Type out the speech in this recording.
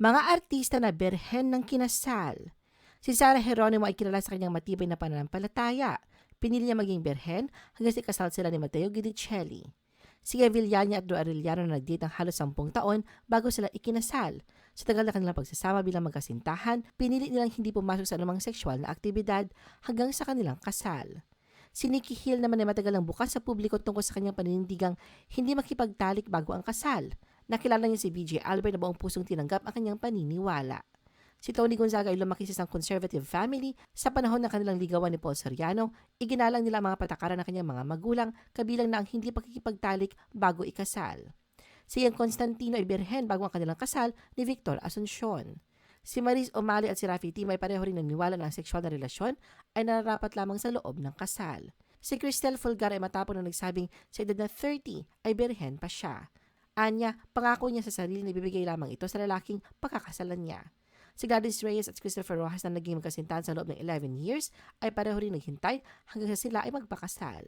Mga artista na berhen ng kinasal. Si Sarah Geronimo ay kilala sa kanyang matibay na pananampalataya. Pinili niya maging berhen hanggang sa kasal sila ni Matteo Guidicelli. Si Villania at Drew Arellano na nag-date ng halos 10 taon bago sila ikinasal. Sa tagal na kanilang pagsasama bilang magkasintahan, pinili nilang hindi pumasok sa anumang sexual na aktibidad hanggang sa kanilang kasal. Si Nikki Hill naman ay matagal nang bukas sa publiko tungkol sa kanyang paninindigang hindi makipagtalik bago ang kasal. Nakilala niya si BJ Albert na buong pusong tinanggap ang kanyang paniniwala. Si Tony Gonzaga ay lumaki sa isang conservative family. Sa panahon ng kanilang ligawan ni Paul Soriano, iginalang nila ang mga patakaran ng kanyang mga magulang, kabilang na ang hindi pakikipagtalik bago ikasal. Si Ian Constantino ay birhen bago ang kanilang kasal ni Victor Asuncion. Si Maris O'Malley at si Rafi Timo ay pareho rin naniniwala na ang sexual na relasyon ay nararapat lamang sa loob ng kasal. Si Cristel Fulgar ay matapang na nagsabing sa edad na 30 ay birhen pa siya. Anya, pangako niya sa sarili na ibibigay lamang ito sa lalaking pagkakasalan niya. Si Gladys Reyes at Christopher Rojas na naging magkasintahan sa loob ng 11 years ay pareho rin naghintay hanggang sa sila ay magpakasal.